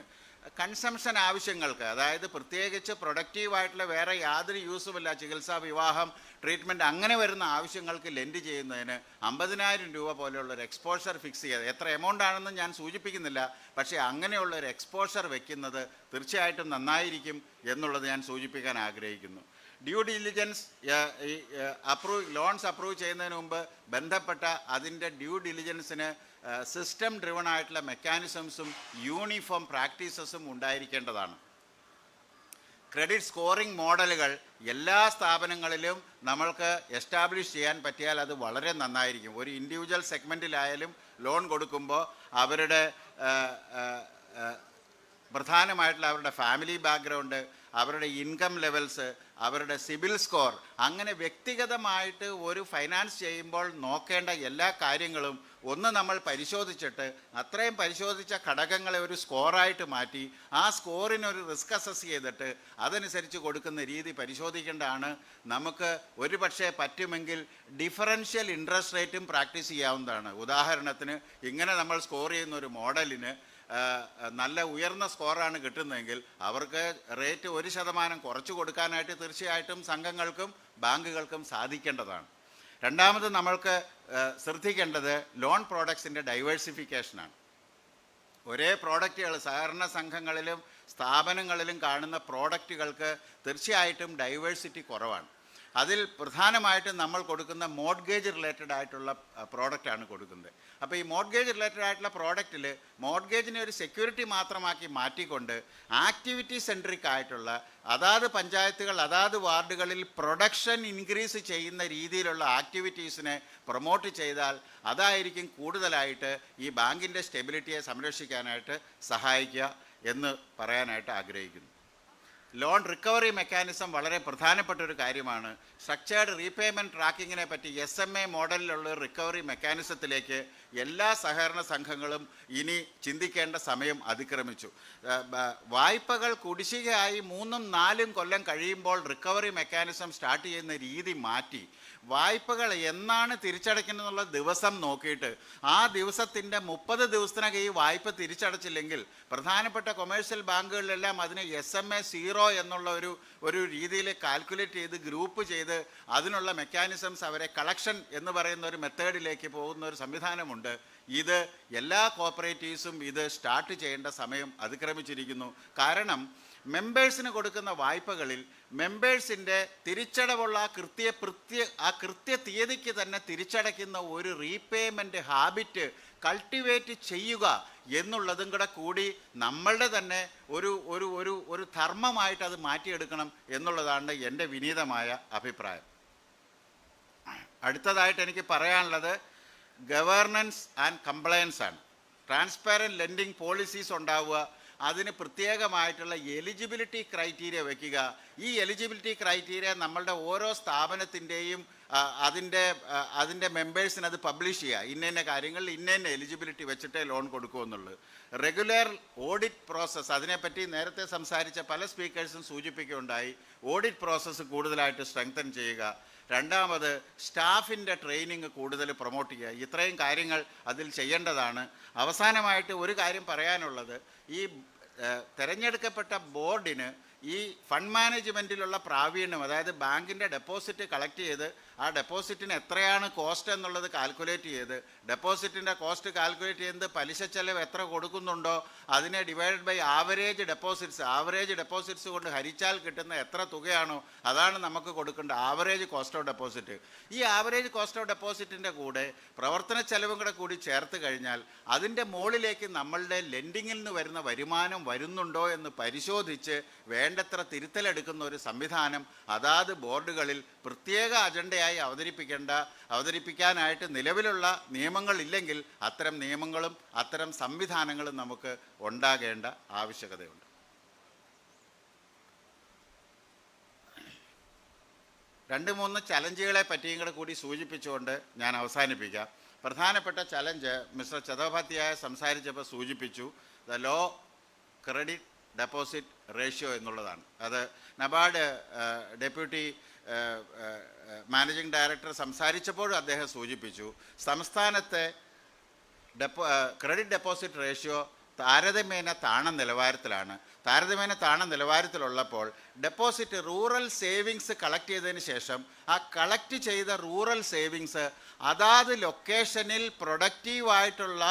കൺസംഷൻ ആവശ്യങ്ങൾക്ക്, അതായത് പ്രത്യേകിച്ച് പ്രൊഡക്റ്റീവായിട്ടുള്ള വേറെ യാതൊരു യൂസുമില്ല, ചികിത്സ, വിവാഹം, ട്രീറ്റ്മെൻറ്റ് അങ്ങനെ വരുന്ന ആവശ്യങ്ങൾക്ക് ലെൻഡ് ചെയ്യുന്നതിന് 50,000 രൂപ പോലെയുള്ളൊരു എക്സ്പോഷർ ഫിക്സ് ചെയ്ത്, എത്ര എമൗണ്ട് ആണെന്ന് ഞാൻ സൂചിപ്പിക്കുന്നില്ല, പക്ഷേ അങ്ങനെയുള്ളൊരു എക്സ്പോഷർ വെക്കുന്നത് തീർച്ചയായിട്ടും നന്നായിരിക്കും എന്നുള്ളത് ഞാൻ സൂചിപ്പിക്കാൻ ആഗ്രഹിക്കുന്നു. ഡ്യൂ ഡിലിജൻസ് ലോൺസ് അപ്രൂവ് ചെയ്യുന്നതിന് മുമ്പ് ബന്ധപ്പെട്ട അതിൻ്റെ ഡ്യൂ ഡിലിജൻസിന് സിസ്റ്റം ഡ്രിവൺ ആയിട്ടുള്ള മെക്കാനിസംസും യൂണിഫോം പ്രാക്ടീസസും ഉണ്ടായിരിക്കേണ്ടതാണ്. ക്രെഡിറ്റ് സ്കോറിംഗ് മോഡലുകൾ എല്ലാ സ്ഥാപനങ്ങളിലും നമ്മൾക്ക് എസ്റ്റാബ്ലിഷ് ചെയ്യാൻ പറ്റിയാൽ അത് വളരെ നന്നായിരിക്കും. ഒരു ഇൻഡിവിജ്വൽ സെഗ്മെൻറ്റിലായാലും ലോൺ കൊടുക്കുമ്പോൾ അവരുടെ പ്രധാനമായിട്ടുള്ള അവരുടെ ഫാമിലി ബാക്ക്ഗ്രൗണ്ട്, അവരുടെ ഇൻകം ലെവൽസ്, അവരുടെ സിബിൽ സ്കോർ, അങ്ങനെ വ്യക്തിഗതമായിട്ട് ഒരു ഫൈനാൻസ് ചെയ്യുമ്പോൾ നോക്കേണ്ട എല്ലാ കാര്യങ്ങളും ഒന്ന് നമ്മൾ പരിശോധിച്ചിട്ട് അത്രയും പരിശോധിച്ച ഘടകങ്ങളെ ഒരു സ്കോറായിട്ട് മാറ്റി ആ സ്കോറിനൊരു റിസ്ക് അസസ് ചെയ്തിട്ട് അതനുസരിച്ച് കൊടുക്കുന്ന രീതി പരിശോധിക്കേണ്ടതാണ്. നമുക്ക് ഒരു പക്ഷേ പറ്റുമെങ്കിൽ ഡിഫറൻഷ്യൽ ഇൻട്രസ്റ്റ് റേറ്റും പ്രാക്ടീസ് ചെയ്യാവുന്നതാണ്. ഉദാഹരണത്തിന് ഇങ്ങനെ നമ്മൾ സ്കോർ ചെയ്യുന്ന ഒരു മോഡലിന് നല്ല ഉയർന്ന സ്കോറാണ് കിട്ടുന്നതെങ്കിൽ അവർക്ക് റേറ്റ് 1% കുറച്ച് കൊടുക്കാനായിട്ട് തീർച്ചയായിട്ടും സംഘങ്ങൾക്കും ബാങ്കുകൾക്കും സാധിക്കേണ്ടതാണ്. രണ്ടാമത് നമ്മൾക്ക് ശ്രദ്ധിക്കേണ്ടത് ലോൺ പ്രോഡക്ട്സിൻ്റെ ഡൈവേഴ്സിഫിക്കേഷനാണ്. ഒരേ പ്രോഡക്റ്റുകൾ സഹകരണ സംഘങ്ങളിലും സ്ഥാപനങ്ങളിലും കാണുന്ന പ്രോഡക്റ്റുകൾക്ക് തീർച്ചയായിട്ടും ഡൈവേഴ്സിറ്റി കുറവാണ്. അതിൽ പ്രധാനമായിട്ടും നമ്മൾ കൊടുക്കുന്ന മോഡ്ഗേജ് റിലേറ്റഡ് ആയിട്ടുള്ള പ്രോഡക്റ്റാണ് കൊടുക്കുന്നത്. അപ്പോൾ ഈ മോഡ്ഗേജ് റിലേറ്റഡ് ആയിട്ടുള്ള പ്രോഡക്റ്റിൽ മോഡ്ഗേജിനെ ഒരു സെക്യൂരിറ്റി മാത്രമാക്കി മാറ്റിക്കൊണ്ട് ആക്ടിവിറ്റി സെൻട്രിക് ആയിട്ടുള്ള അതാത് പഞ്ചായത്തുകൾ അതാത് വാർഡുകളിൽ പ്രൊഡക്ഷൻ ഇൻക്രീസ് ചെയ്യുന്ന രീതിയിലുള്ള ആക്ടിവിറ്റീസിനെ പ്രൊമോട്ട് ചെയ്താൽ അതായിരിക്കും കൂടുതലായിട്ട് ഈ ബാങ്കിൻ്റെ സ്റ്റെബിലിറ്റിയെ സംരക്ഷിക്കാനായിട്ട് സഹായിക്കുക എന്ന് പറയാനായിട്ട് ആഗ്രഹിക്കുന്നു. ലോൺ റിക്കവറി മെക്കാനിസം വളരെ പ്രധാനപ്പെട്ട ഒരു കാര്യമാണ്. സ്ട്രക്ചേർഡ് റീപേയ്മെൻറ്റ് ട്രാക്കിങ്ങിനെ പറ്റി SMA മോഡലിലുള്ള റിക്കവറി മെക്കാനിസത്തിലേക്ക് എല്ലാ സഹകരണ സംഘങ്ങളും ഇനി ചിന്തിക്കേണ്ട സമയം അതിക്രമിച്ചു. വായ്പകൾ കുടിശ്ശികയായി 3-4 കൊല്ലം കഴിയുമ്പോൾ റിക്കവറി മെക്കാനിസം സ്റ്റാർട്ട് ചെയ്യുന്ന രീതി മാറ്റി വായ്പകൾ എന്നാണ് തിരിച്ചടയ്ക്കുന്നതെന്നുള്ള ദിവസം നോക്കിയിട്ട് ആ ദിവസത്തിൻ്റെ 30 ദിവസത്തിനകം ഈ വായ്പ തിരിച്ചടച്ചില്ലെങ്കിൽ പ്രധാനപ്പെട്ട കൊമേഴ്ഷ്യൽ ബാങ്കുകളിലെല്ലാം അതിനെ SMA 0 എന്നുള്ള ഒരു രീതിയിൽ കാൽക്കുലേറ്റ് ചെയ്ത് ഗ്രൂപ്പ് ചെയ്ത് അതിനുള്ള മെക്കാനിസംസ് അവരെ കളക്ഷൻ എന്ന് പറയുന്ന ഒരു മെത്തേഡിലേക്ക് പോകുന്ന ഒരു സംവിധാനമുണ്ട്. ഇത് എല്ലാ കോപ്പറേറ്റീവ്സും ഇത് സ്റ്റാർട്ട് ചെയ്യേണ്ട സമയം അതിക്രമിച്ചിരിക്കുന്നു. കാരണം മെമ്പേഴ്സിന് കൊടുക്കുന്ന വായ്പകളിൽ മെമ്പേഴ്സിൻ്റെ തിരിച്ചടവുള്ള കൃത്യ തീയതിക്ക് തന്നെ തിരിച്ചടയ്ക്കുന്ന ഒരു റീപേയ്മെൻറ്റ് ഹാബിറ്റ് കൾട്ടിവേറ്റ് ചെയ്യുക എന്നുള്ളതും കൂടി നമ്മളുടെ തന്നെ ഒരു ധർമ്മമായിട്ട് അത് മാറ്റിയെടുക്കണം എന്നുള്ളതാണ് എൻ്റെ വിനീതമായ അഭിപ്രായം. അടുത്തതായിട്ട് എനിക്ക് പറയാനുള്ളത് ഗവേർണൻസ് ആൻഡ് കംപ്ലയൻസ് ആണ്. ട്രാൻസ്പാരൻറ്റ് ലെൻഡിങ് പോളിസീസ് ഉണ്ടാവുക, അതിന് പ്രത്യേകമായിട്ടുള്ള എലിജിബിലിറ്റി ക്രൈറ്റീരിയ വയ്ക്കുക. ഈ എലിജിബിലിറ്റി ക്രൈറ്റീരിയ നമ്മളുടെ ഓരോ സ്ഥാപനത്തിൻ്റെയും അതിൻ്റെ മെമ്പേഴ്സിന് അത് പബ്ലിഷ് ചെയ്യുക. ഇന്ന കാര്യങ്ങളിൽ ഇന്ന എലിജിബിലിറ്റി വെച്ചിട്ടേ ലോൺ കൊടുക്കുമെന്നുള്ളത്. റെഗുലർ ഓഡിറ്റ് പ്രോസസ്സ്, അതിനെപ്പറ്റി നേരത്തെ സംസാരിച്ച പല സ്പീക്കേഴ്സും സൂചിപ്പിക്കുകയുണ്ടായി. ഓഡിറ്റ് പ്രോസസ്സ് കൂടുതലായിട്ട് സ്ട്രെങ്തൻ ചെയ്യുക. രണ്ടാമത് സ്റ്റാഫിൻ്റെ ട്രെയിനിങ് കൂടുതൽ പ്രൊമോട്ട് ചെയ്യുക. ഇത്രയും കാര്യങ്ങൾ അതിൽ ചെയ്യേണ്ടതാണ്. അവസാനമായിട്ട് ഒരു കാര്യം പറയാനുള്ളത്, ഈ തിരഞ്ഞെടുക്കപ്പെട്ട ബോർഡിന് ഈ ഫണ്ട് മാനേജ്മെൻറ്റിലുള്ള പ്രാവീണ്യം, അതായത് ബാങ്കിൻ്റെ ഡെപ്പോസിറ്റ് കളക്ട് ചെയ്ത് ആ ഡെപ്പോസിറ്റിന് എത്രയാണ് കോസ്റ്റ് എന്നുള്ളത് കാൽക്കുലേറ്റ് ചെയ്ത് ഡെപ്പോസിറ്റിൻ്റെ കോസ്റ്റ് കാൽക്കുലേറ്റ് ചെയ്യുന്നത് പലിശ ചെലവ് എത്ര കൊടുക്കുന്നുണ്ടോ അതിനെ ഡിവൈഡഡ് ബൈ ആവറേജ് ഡെപ്പോസിറ്റ്സ് കൊണ്ട് ഹരിച്ചാൽ കിട്ടുന്ന എത്ര തുകയാണോ അതാണ് നമുക്ക് കൊടുക്കേണ്ട ആവറേജ് കോസ്റ്റ് ഓഫ് ഡെപ്പോസിറ്റ്. ഈ ആവറേജ് കോസ്റ്റ് ഓഫ് ഡെപ്പോസിറ്റിൻ്റെ കൂടെ പ്രവർത്തന ചെലവും കൂടി ചേർത്ത് കഴിഞ്ഞാൽ അതിൻ്റെ മുകളിലേക്ക് നമ്മളുടെ ലെൻഡിങ്ങിൽ നിന്ന് വരുന്ന വരുമാനം വരുന്നുണ്ടോ എന്ന് പരിശോധിച്ച് വേണ്ടത്ര തിരുത്തലെടുക്കുന്ന ഒരു സംവിധാനം അതാത് ബോർഡുകളിൽ പ്രത്യേക അജണ്ടയായി അവതരിപ്പിക്കാനായിട്ട് നിലവിലുള്ള നിയമങ്ങളില്ലെങ്കിൽ അത്തരം നിയമങ്ങളും അത്തരം സംവിധാനങ്ങളും നമുക്ക് ഉണ്ടാകേണ്ട ആവശ്യകതയുണ്ട്. രണ്ട് മൂന്ന് ചലഞ്ചുകളെ പറ്റിയും കൂടി സൂചിപ്പിച്ചുകൊണ്ട് ഞാൻ അവസാനിപ്പിക്കാം. പ്രധാനപ്പെട്ട ചലഞ്ച് മിസ്റ്റർ ചതോപാധ്യായ സംസാരിച്ചപ്പോൾ സൂചിപ്പിച്ചു, the low credit deposit ratio എന്നുള്ളതാണ്. അത് നബാർഡ് ഡെപ്യൂട്ടി മാനേജിംഗ് ഡയറക്ടർ സംസാരിച്ചപ്പോഴും അദ്ദേഹം സൂചിപ്പിച്ചു, സംസ്ഥാനത്തെ ക്രെഡിറ്റ് ഡെപ്പോസിറ്റ് റേഷ്യോ താരതമ്യേന താണ നിലവാരത്തിലുള്ളപ്പോൾ ഡെപ്പോസിറ്റ് റൂറൽ സേവിങ്സ് കളക്ട് ചെയ്തതിന് ശേഷം ആ കളക്ട് ചെയ്ത റൂറൽ സേവിങ്സ് അതാത് ലൊക്കേഷനിൽ പ്രൊഡക്റ്റീവായിട്ടുള്ള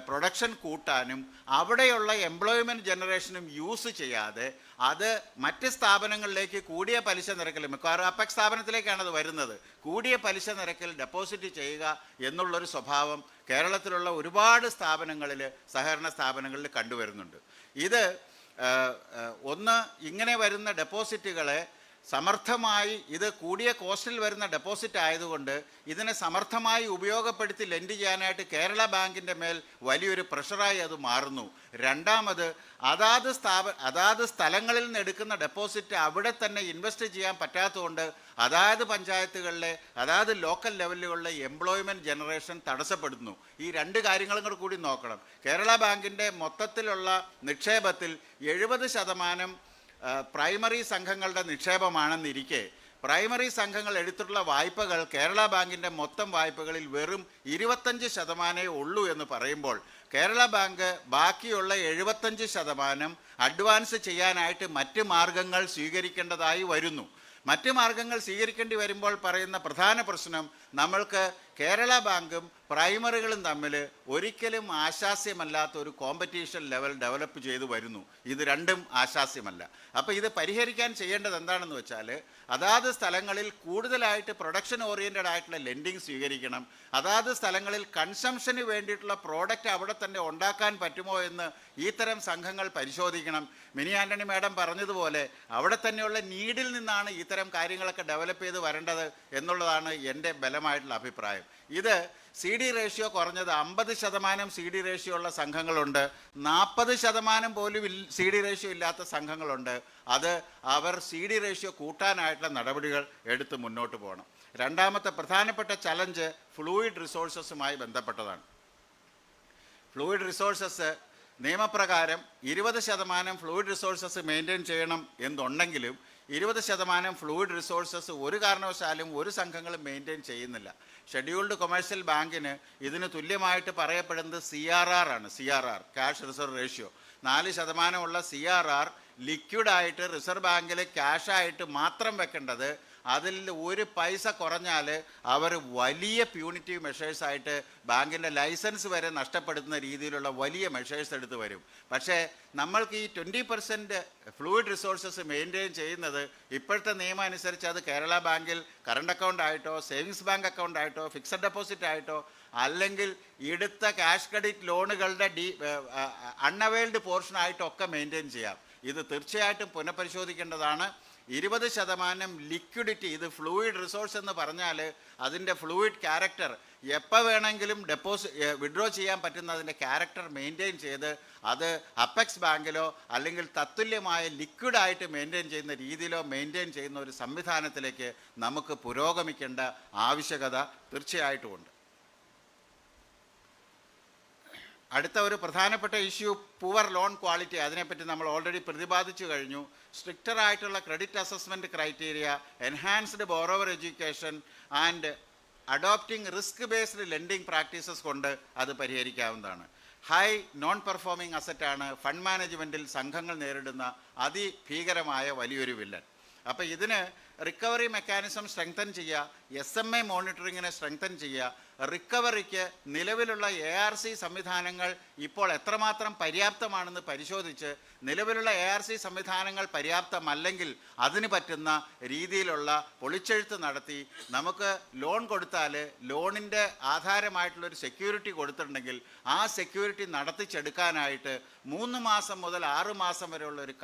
പ്രൊഡക്ഷൻ കൂട്ടാനും അവിടെയുള്ള എംപ്ലോയ്മെൻറ്റ് ജനറേഷനും യൂസ് ചെയ്യാതെ അത് മറ്റ് സ്ഥാപനങ്ങളിലേക്ക് കൂടിയ പലിശ നിരക്കിൽ, മിക്കവാറും അപ്പെക്സ് സ്ഥാപനത്തിലേക്കാണ് അത് വരുന്നത്, കൂടിയ പലിശ നിരക്കിൽ ഡെപ്പോസിറ്റ് ചെയ്യുക എന്നുള്ളൊരു സ്വഭാവം കേരളത്തിലുള്ള ഒരുപാട് സ്ഥാപനങ്ങളിൽ, സഹകരണ സ്ഥാപനങ്ങളിൽ കണ്ടുവരുന്നുണ്ട്. ഇത് ഒന്ന്, ഇങ്ങനെ വരുന്ന ഡെപ്പോസിറ്റുകളെ സമർത്ഥമായി, ഇത് കൂടിയ കോസ്റ്റിൽ വരുന്ന ഡെപ്പോസിറ്റ് ആയതുകൊണ്ട് ഇതിനെ സമർത്ഥമായി ഉപയോഗപ്പെടുത്തി ലെൻഡ് ചെയ്യാനായിട്ട് കേരള ബാങ്കിൻ്റെ മേൽ വലിയൊരു പ്രഷറായി അത് മാറുന്നു. രണ്ടാമത്, അതാത് സ്ഥലങ്ങളിൽ നിന്ന് എടുക്കുന്ന ഡെപ്പോസിറ്റ് അവിടെ തന്നെ ഇൻവെസ്റ്റ് ചെയ്യാൻ പറ്റാത്തതുകൊണ്ട് അതാത് പഞ്ചായത്തുകളിലെ ലോക്കൽ ലെവലുകളിലെ എംപ്ലോയ്മെൻറ്റ് ജനറേഷൻ തടസ്സപ്പെടുന്നു. ഈ രണ്ട് കാര്യങ്ങളും കൂടി നോക്കണം. കേരള ബാങ്കിൻ്റെ മൊത്തത്തിലുള്ള നിക്ഷേപത്തിൽ 70% പ്രൈമറി സംഘങ്ങളുടെ നിക്ഷേപമാണെന്നിരിക്കെ പ്രൈമറി സംഘങ്ങൾ എടുത്തിട്ടുള്ള വായ്പകൾ കേരള ബാങ്കിൻ്റെ മൊത്തം വായ്പകളിൽ വെറും 25% ഉള്ളൂ എന്ന് പറയുമ്പോൾ കേരള ബാങ്ക് ബാക്കിയുള്ള 75% അഡ്വാൻസ് ചെയ്യാനായിട്ട് മറ്റ് മാർഗങ്ങൾ സ്വീകരിക്കേണ്ടതായി വരുന്നു. മറ്റ് മാർഗങ്ങൾ സ്വീകരിക്കേണ്ടി വരുമ്പോൾ പറയുന്ന പ്രധാന പ്രശ്നം, നമ്മൾക്ക് കേരള ബാങ്കും പ്രൈമറികളും തമ്മിൽ ഒരിക്കലും ആശാസ്യമല്ലാത്ത ഒരു കോമ്പറ്റീഷൻ ലെവൽ ഡെവലപ്പ് ചെയ്തു വരുന്നു. ഇത് രണ്ടും ആശാസ്യമല്ല. അപ്പോൾ ഇത് പരിഹരിക്കാൻ ചെയ്യേണ്ടത് എന്താണെന്ന് വെച്ചാൽ, അതാത് സ്ഥലങ്ങളിൽ കൂടുതലായിട്ട് പ്രൊഡക്ഷൻ ഓറിയൻറ്റഡ് ആയിട്ടുള്ള ലെൻഡിങ് സ്വീകരിക്കണം. അതാത് സ്ഥലങ്ങളിൽ കൺസംഷന് വേണ്ടിയിട്ടുള്ള പ്രോഡക്റ്റ് അവിടെ തന്നെ ഉണ്ടാക്കാൻ പറ്റുമോ എന്ന് ഇത്തരം സംഘങ്ങൾ പരിശോധിക്കണം. മിനി ആൻ്റണി മാഡം പറഞ്ഞതുപോലെ അവിടെ തന്നെയുള്ള നീഡിൽ നിന്നാണ് ഇത്തരം കാര്യങ്ങളൊക്കെ ഡെവലപ്പ് ചെയ്ത് വരേണ്ടത് എന്നുള്ളതാണ് എൻ്റെ ബലമായിട്ടുള്ള അഭിപ്രായം. ഇത് CD റേഷ്യോ കുറഞ്ഞത് 50% CD റേഷ്യോ ഉള്ള സംഘങ്ങളുണ്ട്, 40% പോലും CD റേഷ്യോ ഇല്ലാത്ത സംഘങ്ങളുണ്ട്. അത് അവർ CD റേഷ്യോ കൂട്ടാനായിട്ടുള്ള നടപടികൾ എടുത്ത് മുന്നോട്ട് പോകണം. രണ്ടാമത്തെ പ്രധാനപ്പെട്ട ചലഞ്ച് ഫ്ലൂയിഡ് റിസോഴ്സസുമായി ബന്ധപ്പെട്ടതാണ്. ഫ്ലൂയിഡ് റിസോഴ്സസ് നിയമപ്രകാരം 20% ഫ്ലൂയിഡ് റിസോഴ്സസ് മെയിൻറ്റെയിൻ ചെയ്യണം എന്നുണ്ടെങ്കിലും 20% ഫ്ലൂയിഡ് റിസോഴ്സസ് ഒരു കാരണവശാലും ഒരു സംഘങ്ങളും മെയിൻറ്റെയിൻ ചെയ്യുന്നില്ല. ഷെഡ്യൂൾഡ് കൊമേഴ്ഷ്യൽ ബാങ്കിന് ഇതിന് തുല്യമായിട്ട് പറയപ്പെടുന്നത് CRR ആണ്. CRR, cash reserve ratio. 4% ഉള്ള CRR ലിക്വിഡായിട്ട് റിസർവ് ബാങ്കിൽ ക്യാഷായിട്ട് മാത്രം വെക്കേണ്ടത്, അതിൽ ഒരു പൈസ കുറഞ്ഞാൽ അവർ വലിയ പ്യൂണിറ്റീവ് മെഷേഴ്സായിട്ട് ബാങ്കിൻ്റെ ലൈസൻസ് വരെ നഷ്ടപ്പെടുത്തുന്ന രീതിയിലുള്ള വലിയ മെഷേഴ്സ് എടുത്ത് വരും. പക്ഷേ നമ്മൾക്ക് ഈ 20% ഫ്ലൂയിഡ് റിസോഴ്സസ് മെയിൻറ്റെയിൻ ചെയ്യുന്നത് ഇപ്പോഴത്തെ നിയമം അനുസരിച്ച് അത് കേരള ബാങ്കിൽ കറണ്ട് അക്കൗണ്ട് ആയിട്ടോ സേവിങ്സ് ബാങ്ക് അക്കൗണ്ട് ആയിട്ടോ ഫിക്സഡ് ഡെപ്പോസിറ്റ് ആയിട്ടോ അല്ലെങ്കിൽ എടുത്ത ക്യാഷ് ക്രെഡിറ്റ് ലോണുകളുടെ അൺഅവൈൽഡ് പോർഷനായിട്ടൊക്കെ മെയിൻറ്റെയിൻ ചെയ്യാം. ഇത് തീർച്ചയായിട്ടും പുനഃപരിശോധിക്കേണ്ടതാണ്. 20% ലിക്വിഡിറ്റി, ഇത് ഫ്ലൂയിഡ് റിസോഴ്സ് എന്ന് പറഞ്ഞാൽ അതിൻ്റെ ഫ്ലൂയിഡ് ക്യാരക്ടർ എപ്പോൾ വേണമെങ്കിലും വിഡ്രോ ചെയ്യാൻ പറ്റുന്ന അതിൻ്റെ ക്യാരക്ടർ മെയിൻറ്റെയിൻ ചെയ്ത് അത് അപ്പെക്സ് ബാങ്കിലോ അല്ലെങ്കിൽ തത്തുല്യമായ ലിക്വിഡായിട്ട് മെയിൻറ്റെയിൻ ചെയ്യുന്ന രീതിയിലോ മെയിൻറ്റെയിൻ ചെയ്യുന്ന ഒരു സംവിധാനത്തിലേക്ക് നമുക്ക് പുരോഗമിക്കേണ്ട ആവശ്യകത തീർച്ചയായിട്ടും ഉണ്ട്. അടുത്ത ഒരു പ്രധാനപ്പെട്ട ഇഷ്യൂ പുവർ ലോൺ ക്വാളിറ്റി. അതിനെപ്പറ്റി നമ്മൾ ഓൾറെഡി പ്രതിപാദിച്ചു കഴിഞ്ഞു. സ്ട്രിക്റ്ററായിട്ടുള്ള credit assessment criteria, enhanced borrower education and adopting risk based lending practices കൊണ്ട് അത് പരിഹരിക്കാവുന്നതാണ്. ഹൈ നോൺ പെർഫോമിംഗ് അസറ്റാണ് ഫണ്ട് മാനേജ്മെൻറ്റിൽ സംഘങ്ങൾ നേരിടുന്ന അതിഭീകരമായ വലിയൊരു വില്ലൻ. അപ്പോൾ ഇതിന് റിക്കവറി മെക്കാനിസം സ്ട്രെങ്തൻ ചെയ്യുക, SMA മോണിറ്ററിങ്ങിനെ സ്ട്രെങ്തൻ ചെയ്യുക, റിക്കവറിക്ക് നിലവിലുള്ള ARC സംവിധാനങ്ങൾ ഇപ്പോൾ എത്രമാത്രം പര്യാപ്തമാണെന്ന് പരിശോധിച്ച് നിലവിലുള്ള ARC സംവിധാനങ്ങൾ പര്യാപ്തമല്ലെങ്കിൽ അതിന് പറ്റുന്ന രീതിയിലുള്ള പൊളിച്ചെഴുത്ത് നടത്തി നമുക്ക് ലോൺ കൊടുത്താൽ ലോണിൻ്റെ ആധാരമായിട്ടുള്ളൊരു സെക്യൂരിറ്റി കൊടുത്തിട്ടുണ്ടെങ്കിൽ ആ സെക്യൂരിറ്റി നടത്തിച്ചെടുക്കാനായിട്ട് 3 മാസം മുതൽ 6 മാസം വരെയുള്ള ഒരു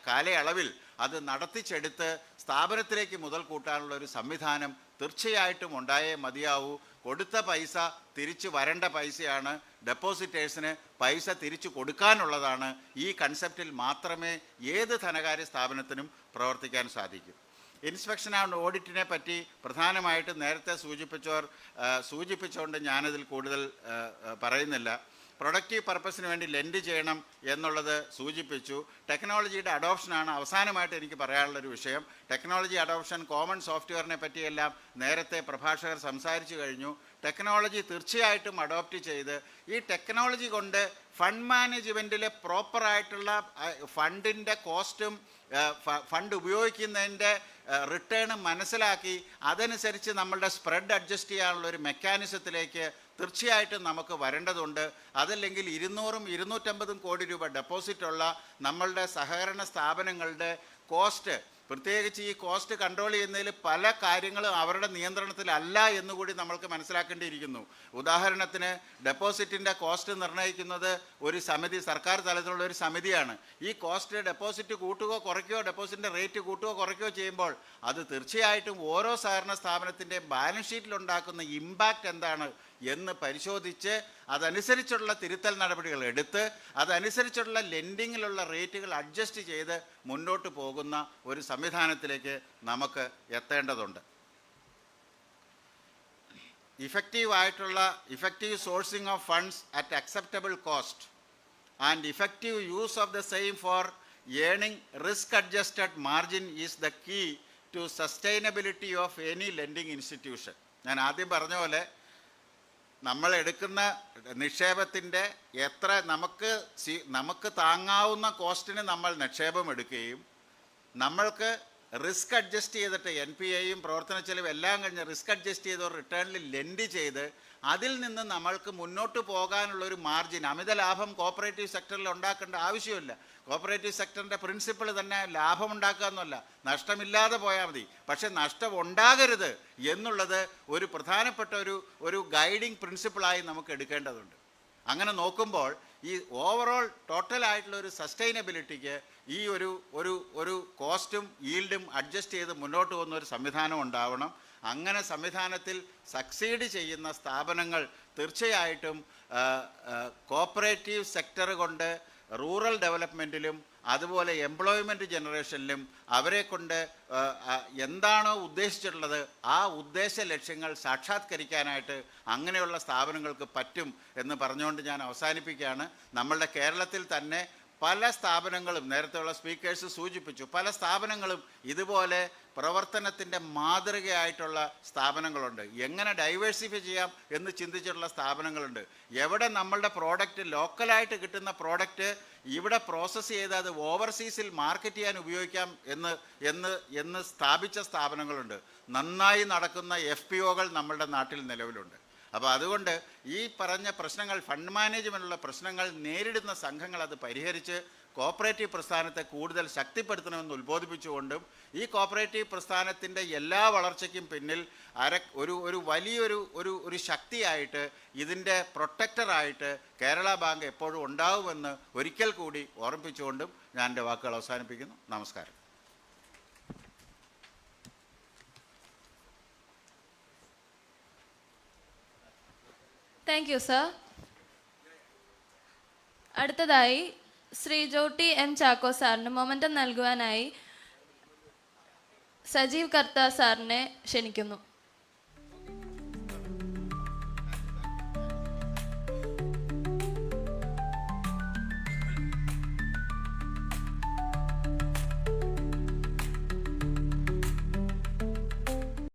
കാലയളവിൽ അത് നടത്തിച്ചെടുത്ത് സ്ഥാപനത്തിലേക്ക് മുതൽ കൂട്ടാനുള്ള ഒരു സംവിധാനം തീർച്ചയായിട്ടും ഉണ്ടായേ മതിയാവൂ. കൊടുത്ത പൈസ തിരിച്ചു വരേണ്ട പൈസയാണ്, ഡെപ്പോസിറ്റേഴ്സിന് പൈസ തിരിച്ചു കൊടുക്കാനുള്ളതാണ്. ഈ കൺസെപ്റ്റിൽ മാത്രമേ ഏത് ധനകാര്യ സ്ഥാപനത്തിനും പ്രവർത്തിക്കാൻ സാധിക്കൂ. ഇൻസ്പെക്ഷൻ ആൻഡ് ഓഡിറ്റിനെ പറ്റി പ്രധാനമായിട്ട് നേരത്തെ സൂചിപ്പിച്ചുകൊണ്ട് ഞാനതിൽ കൂടുതൽ പറയുന്നില്ല. പ്രൊഡക്റ്റീവ് പർപ്പസിന് വേണ്ടി ലെൻഡ് ചെയ്യണം എന്നുള്ളത് സൂചിപ്പിച്ചു. ടെക്നോളജിയുടെ അഡോപ്ഷനാണ് അവസാനമായിട്ട് എനിക്ക് പറയാനുള്ളൊരു വിഷയം. ടെക്നോളജി അഡോപ്ഷൻ, കോമൺ സോഫ്റ്റ്വെയറിനെ പറ്റിയെല്ലാം നേരത്തെ പ്രഭാഷകർ സംസാരിച്ചു കഴിഞ്ഞു. ടെക്നോളജി തീർച്ചയായിട്ടും അഡോപ്റ്റ് ചെയ്ത് ഈ ടെക്നോളജി കൊണ്ട് ഫണ്ട് മാനേജ്മെൻറ്റിലെ പ്രോപ്പറായിട്ടുള്ള ഫണ്ടിൻ്റെ കോസ്റ്റും ഫണ്ട് ഉപയോഗിക്കുന്നതിൻ്റെ റിട്ടേണും മനസ്സിലാക്കി അതനുസരിച്ച് നമ്മളുടെ സ്പ്രെഡ് അഡ്ജസ്റ്റ് ചെയ്യാനുള്ള ഒരു മെക്കാനിസത്തിലേക്ക് തീർച്ചയായിട്ടും നമുക്ക് വരേണ്ടതുണ്ട്. അതല്ലെങ്കിൽ 200-250 കോടി രൂപ ഡെപ്പോസിറ്റുള്ള നമ്മളുടെ സഹകരണ സ്ഥാപനങ്ങളുടെ കോസ്റ്റ് പ്രത്യേകിച്ച് ഈ കോസ്റ്റ് കൺട്രോൾ ചെയ്യുന്നതിൽ പല കാര്യങ്ങളും അവരുടെ നിയന്ത്രണത്തിലല്ല എന്നുകൂടി നമ്മൾക്ക് മനസ്സിലാക്കേണ്ടിയിരിക്കുന്നു. ഉദാഹരണത്തിന് ഡെപ്പോസിറ്റിൻ്റെ കോസ്റ്റ് നിർണ്ണയിക്കുന്നത് ഒരു സമിതി, സർക്കാർ തലത്തിലുള്ള ഒരു സമിതിയാണ്. ഈ കോസ്റ്റ് ഡെപ്പോസിറ്റ് കൂട്ടുകയോ കുറയ്ക്കുകയോ, ഡെപ്പോസിറ്റിൻ്റെ റേറ്റ് കൂട്ടുകയോ കുറയ്ക്കുകയോ ചെയ്യുമ്പോൾ അത് തീർച്ചയായിട്ടും ഓരോ സഹകരണ സ്ഥാപനത്തിൻ്റെ ബാലൻസ് ഷീറ്റിലുണ്ടാക്കുന്ന ഇമ്പാക്റ്റ് എന്താണ് എന്ന് പരിശോധിച്ച് അതനുസരിച്ചുള്ള തിരുത്തൽ നടപടികൾ എടുത്ത് അതനുസരിച്ചുള്ള ലെൻഡിങ്ങിലുള്ള റേറ്റുകൾ അഡ്ജസ്റ്റ് ചെയ്ത് മുന്നോട്ട് പോകുന്ന ഒരു സംവിധാനത്തിലേക്ക് നമുക്ക് എത്തേണ്ടതുണ്ട്. Effective sourcing of funds at acceptable cost and effective use of the same for earning risk adjusted margin is the key to sustainability of any lending institution. ഞാൻ ആദ്യം പറഞ്ഞ പോലെ നമ്മൾ എടുക്കുന്ന നിക്ഷേപത്തിൻ്റെ എത്ര നമുക്ക് താങ്ങാവുന്ന കോസ്റ്റിന് നമ്മൾ നിക്ഷേപം എടുക്കുകയും നമ്മൾക്ക് റിസ്ക് അഡ്ജസ്റ്റ് ചെയ്തിട്ട് NPAയും പ്രവർത്തന ചെലവ് എല്ലാം കഴിഞ്ഞ് റിസ്ക് അഡ്ജസ്റ്റ് ചെയ്ത് ഒരു റിട്ടേണിൽ ലെൻഡ് ചെയ്ത് അതിൽ നിന്ന് നമ്മൾക്ക് മുന്നോട്ട് പോകാനുള്ളൊരു മാർജിൻ, അമിത ലാഭം കോപ്പറേറ്റീവ് സെക്ടറിൽ ഉണ്ടാക്കേണ്ട ആവശ്യമില്ല. കോപ്പറേറ്റീവ് സെക്ടറിൻ്റെ പ്രിൻസിപ്പിൾ തന്നെ ലാഭം ഉണ്ടാക്കുക എന്നല്ല, നഷ്ടമില്ലാതെ പോയാൽ മതി. പക്ഷേ നഷ്ടം ഉണ്ടാകരുത് എന്നുള്ളത് ഒരു പ്രധാനപ്പെട്ട ഒരു ഗൈഡിങ് പ്രിൻസിപ്പിളായി നമുക്ക് എടുക്കേണ്ടതുണ്ട്. അങ്ങനെ നോക്കുമ്പോൾ ഈ ഓവറോൾ ടോട്ടലായിട്ടുള്ള ഒരു സസ്റ്റൈനബിലിറ്റിക്ക് ഈ ഒരു കോസ്റ്റും ഈൽഡും അഡ്ജസ്റ്റ് ചെയ്ത് മുന്നോട്ട് പോകുന്ന ഒരു സംവിധാനം ഉണ്ടാവണം. അങ്ങനെ സംവിധാനത്തിൽ സക്സീഡ് ചെയ്യുന്ന സ്ഥാപനങ്ങൾ തീർച്ചയായിട്ടും കോപ്പറേറ്റീവ് സെക്ടർ കൊണ്ട് റൂറൽ ഡെവലപ്മെൻറ്റിലും അതുപോലെ എംപ്ലോയ്മെൻറ്റ് ജനറേഷനിലും അവരെ കൊണ്ട് എന്താണോ ഉദ്ദേശിച്ചിട്ടുള്ളത് ആ ഉദ്ദേശ ലക്ഷ്യങ്ങൾ സാക്ഷാത്കരിക്കാനായിട്ട് അങ്ങനെയുള്ള സ്ഥാപനങ്ങൾക്ക് പറ്റും എന്ന് പറഞ്ഞുകൊണ്ട് ഞാൻ അവസാനിപ്പിക്കുകയാണ്. നമ്മളുടെ കേരളത്തിൽ തന്നെ പല സ്ഥാപനങ്ങളും, നേരത്തെയുള്ള സ്പീക്കേഴ്സ് സൂചിപ്പിച്ചു, പല സ്ഥാപനങ്ങളും ഇതുപോലെ പ്രവർത്തനത്തിൻ്റെ മാതൃകയായിട്ടുള്ള സ്ഥാപനങ്ങളുണ്ട്. എങ്ങനെ ഡൈവേഴ്സിഫൈ ചെയ്യാം എന്ന് ചിന്തിച്ചിട്ടുള്ള സ്ഥാപനങ്ങളുണ്ട്. എവിടെ നമ്മളുടെ പ്രോഡക്റ്റ്, ലോക്കലായിട്ട് കിട്ടുന്ന പ്രോഡക്റ്റ് ഇവിടെ പ്രോസസ്സ് ചെയ്ത് അത് ഓവർസീസിൽ മാർക്കറ്റ് ചെയ്യാൻ ഉപയോഗിക്കാം എന്ന് സ്ഥാപിച്ച സ്ഥാപനങ്ങളുണ്ട്. നന്നായി നടക്കുന്ന FPOകൾ നമ്മളുടെ നാട്ടിൽ നിലവിലുണ്ട്. അപ്പോൾ അതുകൊണ്ട് ഈ പറഞ്ഞ പ്രശ്നങ്ങൾ, ഫണ്ട് മാനേജ്മെൻറ്റുള്ള പ്രശ്നങ്ങൾ നേരിടുന്ന സംഘങ്ങൾ അത് പരിഹരിച്ച് കോപ്പറേറ്റീവ് പ്രസ്ഥാനത്തെ കൂടുതൽ ശക്തിപ്പെടുത്തണമെന്ന് ഉത്ബോധിപ്പിച്ചുകൊണ്ടും ഈ കോപ്പറേറ്റീവ് പ്രസ്ഥാനത്തിൻ്റെ എല്ലാ വളർച്ചയ്ക്കും പിന്നിൽ ഒരു വലിയൊരു ശക്തിയായിട്ട്, ഇതിൻ്റെ പ്രൊട്ടക്ടറായിട്ട് കേരള ബാങ്ക് എപ്പോഴും ഉണ്ടാവുമെന്ന് ഒരിക്കൽ കൂടി ഓർമ്മിപ്പിച്ചുകൊണ്ടും ഞാൻ എൻ്റെ വാക്കുകൾ അവസാനിപ്പിക്കുന്നു. നമസ്കാരം. Thank you sir. അടുത്തതായി ശ്രീ ജോട്ടി M. ചാക്കോ സാറിന് മൊമെന്റം നൽകുവാനായി സജീവ് കർത്ത സാറിനെ ക്ഷണിക്കുന്നു.